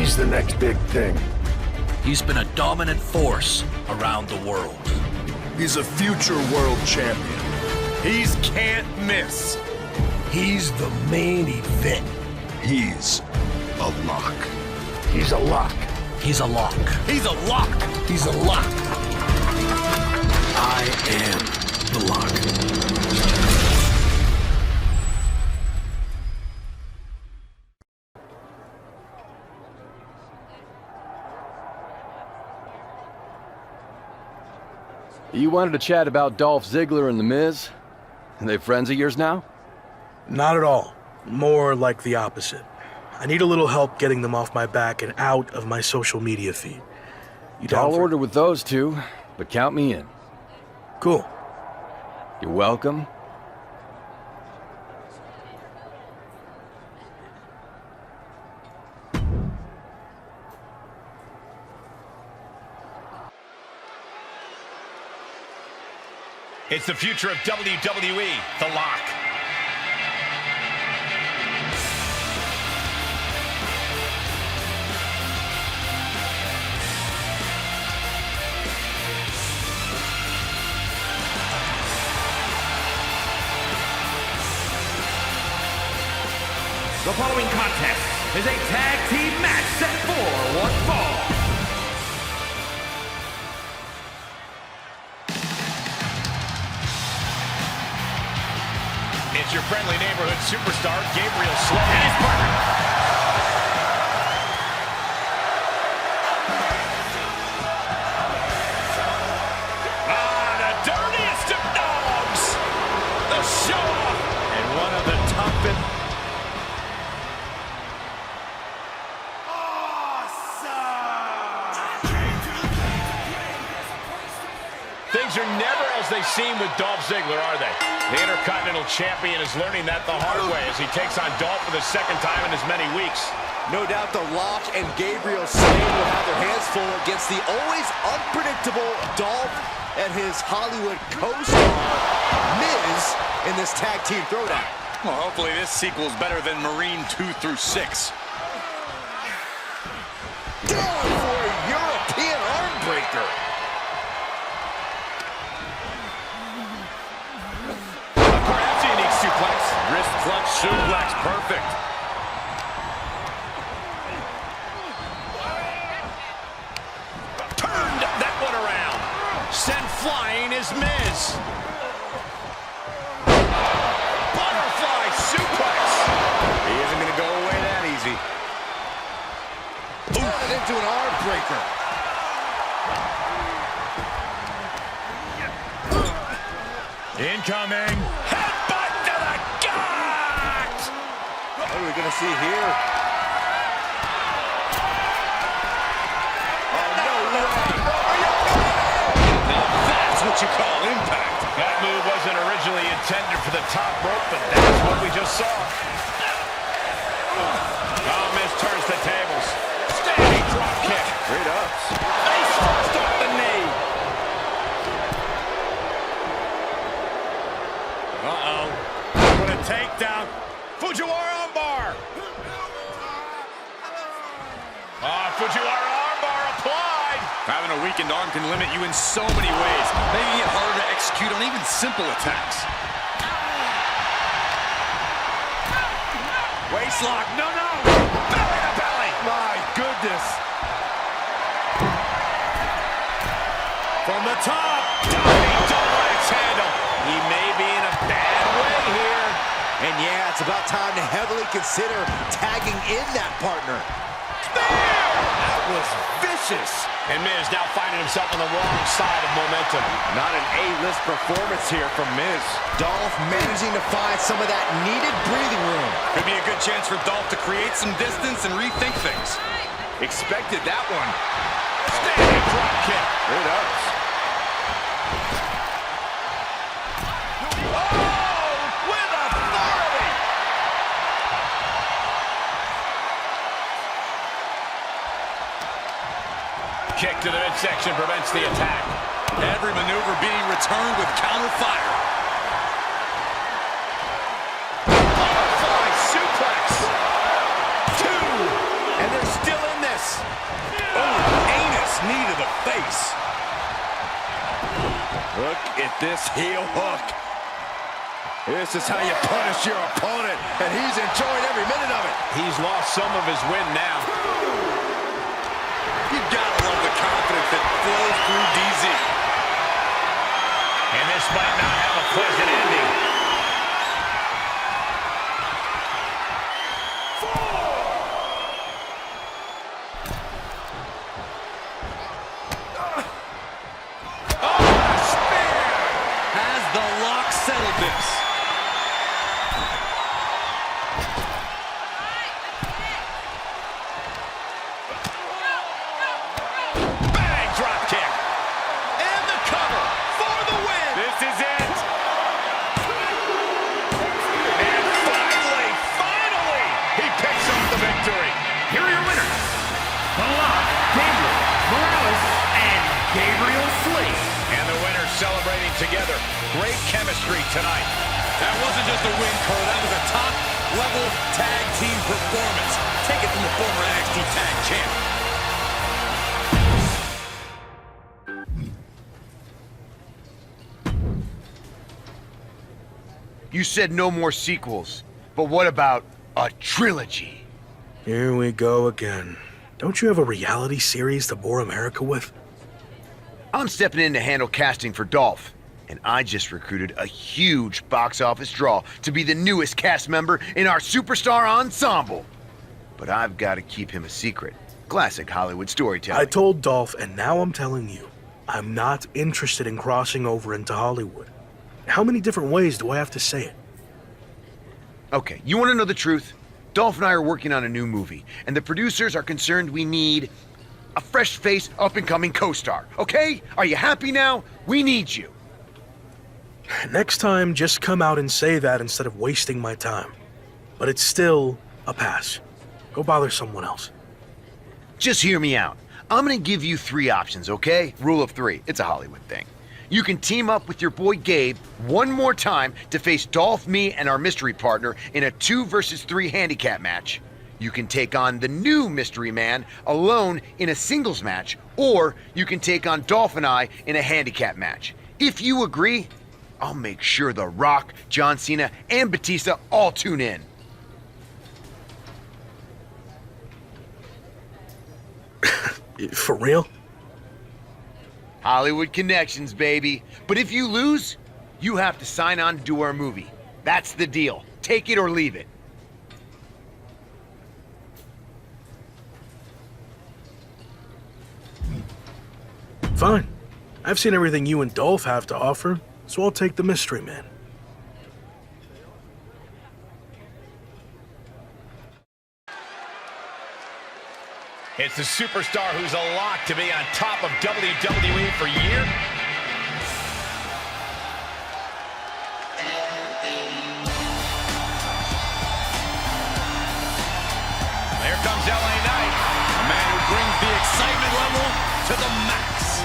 He's the next big thing. He's been a dominant force around the world. He's a future world champion. He's can't miss. He's the main event. He's a lock. He's a lock. He's a lock. He's a lock. He's a lock. I am the lock. You wanted to chat about Dolph Ziggler and The Miz? Are they friends of yours now? Not at all. More like the opposite. I need a little help getting them off my back and out of my social media feed. You down Tall for it? order with those two, but count me in. Cool. You're welcome. It's the future of WWE, The Lock. The following contest is a tag team match set for one fall. It's your friendly neighborhood superstar, Gabriel Slow, and his partner. The dirtiest of dogs. The show-off. And one of the toughest. Things are never as they seem with Dolph Ziggler, are they? The Intercontinental Champion is learning that the hard way as he takes on Dolph for the second time in as many weeks. No doubt the Lock and Gabriel Slade will have their hands full against the always unpredictable Dolph and his Hollywood co-star, Miz, in this tag team throwdown. Well, hopefully this sequel's better than Marine 2 through 6. Down for a European arm breaker. Perhaps a unique suplex. Wrist clutch suplex, perfect. Turned that one around. Sent flying is Miz. Butterfly suplex. He isn't going to go away that easy. Turned into an arm breaker. Incoming. Headbutt to the gut. What are we going to see here? Oh, no way. Now that's what you call impact. That move wasn't originally intended for the top rope, but that's what we just saw. Oh, Miz turns the tables. Standing drop kick. Straight ups. Face first off the knee. Uh-oh. What a takedown. Fujiwara armbar. Fujiwara armbar applied. Having a weakened arm can limit you in so many ways, making it harder to execute on even simple attacks. Waist lock. No. Belly to belly. My goodness. From the top. Diving double axe handle. He may be in a bad way here. And yeah, it's about time to heavily consider tagging in that partner. That was vicious. And Miz now finding himself on the wrong side of momentum. Not an A-list performance here from Miz. Dolph managing to find some of that needed breathing room. Could be a good chance for Dolph to create some distance and rethink things. Expected that one. Standing drop kick. Straight ups. Oh, with authority. Kick to the midsection prevents the attack. Every maneuver being returned with counter fire. Butterfly suplex. 2. And they're still in this. face. Look at this heel hook. This is how you punish your opponent, and he's enjoying every minute of it. He's lost some of his win now. You gotta love the confidence that flows through DZ. And this might not have a pleasant ending. Oh, spear! Has the lock settled this? Bang, drop kick. And the cover for the win. This is it. And finally, he picks up the victory. Here are your winners. The Lock, Daniel Morales, and Gabriel Slate. And the winners celebrating together. Great chemistry tonight. That wasn't just a win, Cole. That was a top-level tag team performance. Take it from the former NXT Tag Champ. You said no more sequels, but what about a trilogy? Here we go again. Don't you have a reality series to bore America with? I'm stepping in to handle casting for Dolph, and I just recruited a huge box office draw to be the newest cast member in our superstar ensemble. But I've got to keep him a secret. Classic Hollywood storytelling. I told Dolph, and now I'm telling you, I'm not interested in crossing over into Hollywood. How many different ways do I have to say it? Okay, you want to know the truth? Dolph and I are working on a new movie, and the producers are concerned we need a fresh face, up-and-coming co-star, okay? Are you happy now? We need you. Next time, just come out and say that instead of wasting my time. But it's still a pass. Go bother someone else. Just hear me out. I'm gonna give you 3 options, okay? Rule of 3. It's a Hollywood thing. You can team up with your boy Gabe one more time to face Dolph, me, and our mystery partner in a 2 versus 3 handicap match. You can take on the new mystery man alone in a singles match, or you can take on Dolph and I in a handicap match. If you agree, I'll make sure The Rock, John Cena, and Batista all tune in. For real? Hollywood connections, baby. But if you lose, you have to sign on to do our movie. That's the deal. Take it or leave it. Fine. I've seen everything you and Dolph have to offer, so I'll take the mystery man. It's the superstar who's a lock to be on top of WWE for years. There comes LA Knight, a man who brings the excitement level to the max.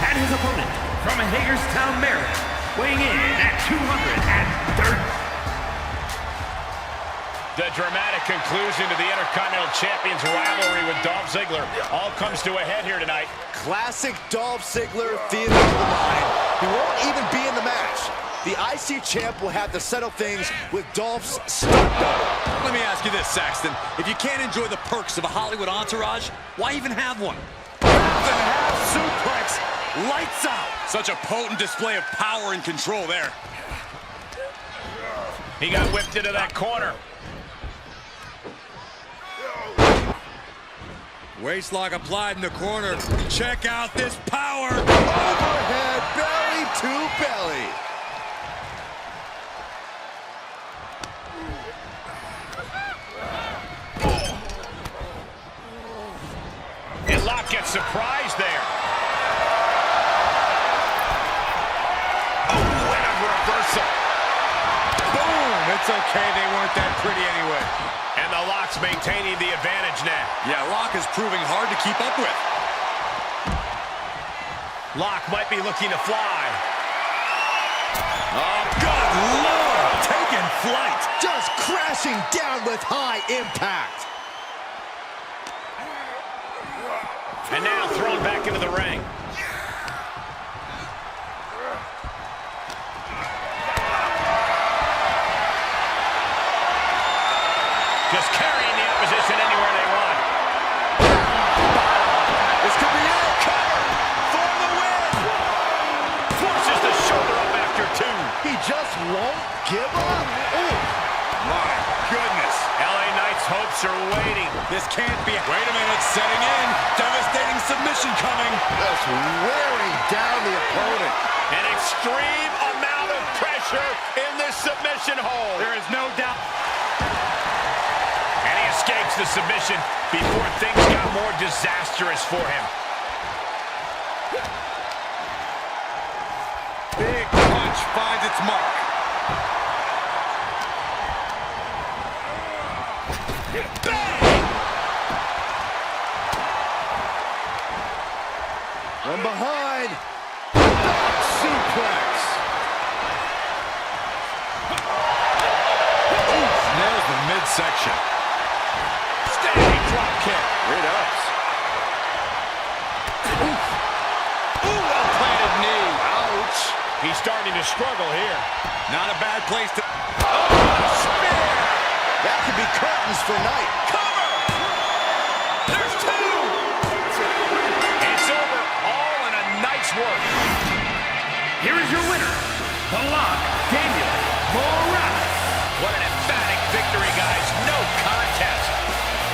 And his opponent from Hagerstown, Maryland, weighing in at 230. The dramatic conclusion to the Intercontinental Champion's rivalry with Dolph Ziggler all comes to a head here tonight. Classic Dolph Ziggler theater of the mind. He won't even be in the match. The IC champ will have to settle things with Dolph's stunt double. Let me ask you this, Saxton. If you can't enjoy the perks of a Hollywood entourage, why even have one? Half suplex, lights out. Such a potent display of power and control there. He got whipped into that corner. Waistlock applied in the corner. Check out this power. Overhead belly to belly. And Locke gets surprised there. Oh, and a reversal. Boom! It's okay, they weren't that pretty anyway. And the Locke's maintaining the advantage now. Yeah, Locke is proving hard to keep up with. Locke might be looking to fly. Oh, good Lord! Taking flight. Just crashing down with high impact. And now thrown back into the ring. Just carrying the opposition anywhere they want. This could be it. Cover for the win. Forces the shoulder up after two. He just won't give up. Ooh. My goodness. LA Knight's hopes are waiting. This can't be. Wait a minute, setting in. Devastating submission coming. Just wearing down the opponent. An extreme amount of pressure in this submission hold. There is no doubt. And he escapes the submission before things got more disastrous for him. Big punch finds its mark. Bang! From behind. Back suplex. Nails the midsection. Standing drop kick. Great ups. Ooh, well-planted knee. Ouch. He's starting to struggle here. Not a bad place to... Oh, spear! That could be curtains for night. Cover! There's two! It's over, all in a night's work. Here is your winner, The Lock, Daniel Morales. What an emphatic victory, guys. No contest.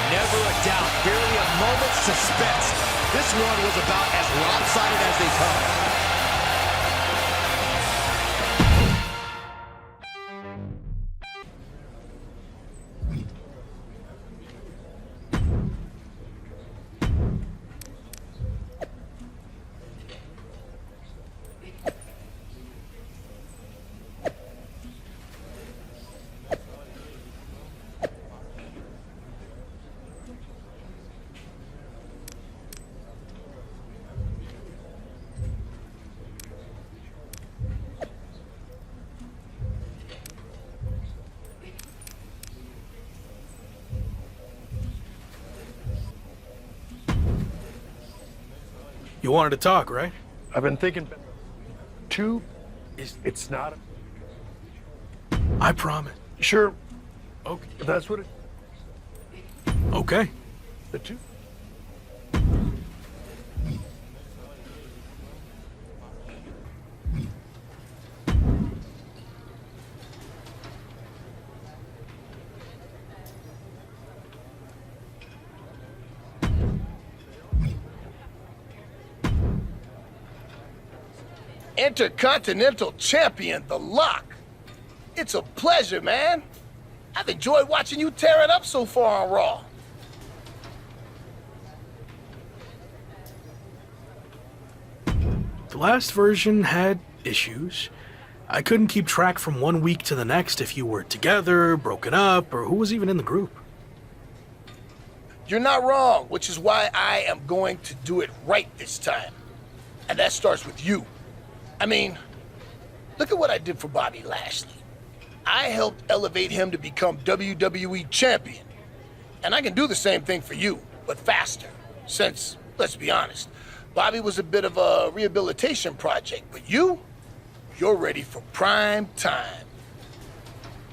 Never a doubt, barely a moment's suspense. This one was about as lopsided as they come. You wanted to talk, right? I've been thinking. It's not. I promise. Sure, Okay. that's what it. Okay. The two. Intercontinental Champion, The Lock. It's a pleasure, man. I've enjoyed watching you tear it up so far on Raw. The last version had issues. I couldn't keep track from one week to the next if you were together, broken up, or who was even in the group. You're not wrong, which is why I am going to do it right this time. And that starts with you. I mean, look at what I did for Bobby Lashley. I helped elevate him to become WWE champion. And I can do the same thing for you, but faster. Since, let's be honest, Bobby was a bit of a rehabilitation project, but you're ready for prime time.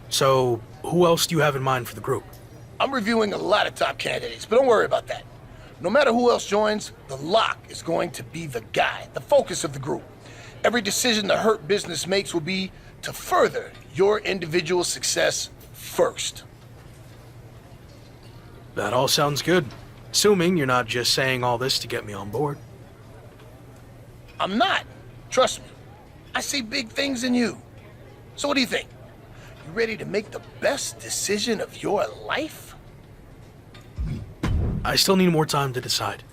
So, who else do you have in mind for the group? I'm reviewing a lot of top candidates, but don't worry about that. No matter who else joins, The Lock is going to be the guy, the focus of the group. Every decision the Hurt Business makes will be to further your individual success first. That all sounds good. Assuming you're not just saying all this to get me on board. I'm not. Trust me. I see big things in you. So what do you think? You ready to make the best decision of your life? I still need more time to decide.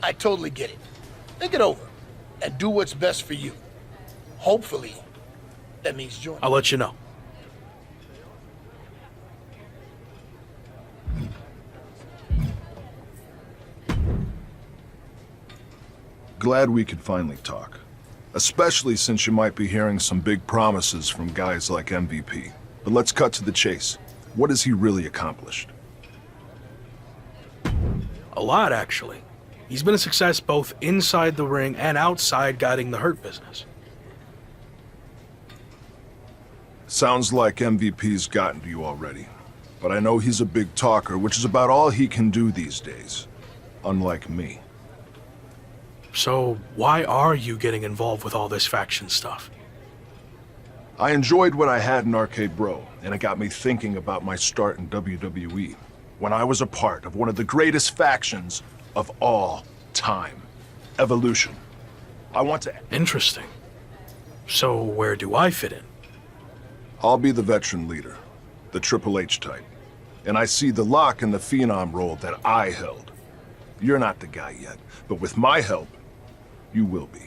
I totally get it. Think it over and do what's best for you. Hopefully, that means joining. I'll let you know. Glad we could finally talk. Especially since you might be hearing some big promises from guys like MVP. But let's cut to the chase. What has he really accomplished? A lot, actually. He's been a success both inside the ring and outside guiding the Hurt Business. Sounds like MVP's gotten to you already. But I know he's a big talker, which is about all he can do these days. Unlike me. So, why are you getting involved with all this faction stuff? I enjoyed what I had in Arcade Bro, and it got me thinking about my start in WWE, when I was a part of one of the greatest factions of all time. Evolution. I want to... Interesting. So, where do I fit in? I'll be the veteran leader, the Triple H type. And I see the lock in the Phenom role that I held. You're not the guy yet, but with my help, you will be.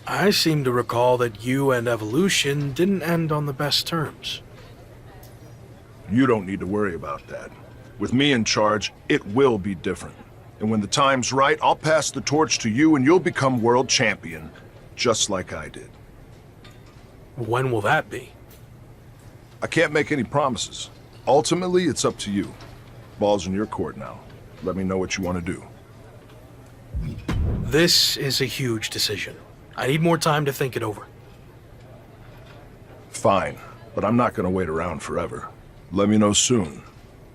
I seem to recall that you and Evolution didn't end on the best terms. You don't need to worry about that. With me in charge, it will be different. And when the time's right, I'll pass the torch to you and you'll become world champion, just like I did. When will that be? I can't make any promises. Ultimately, it's up to you. Ball's in your court now. Let me know what you want to do. This is a huge decision. I need more time to think it over. Fine, but I'm not going to wait around forever. Let me know soon,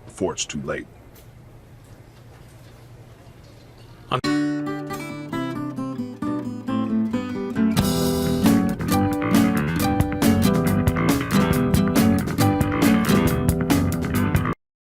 before it's too late.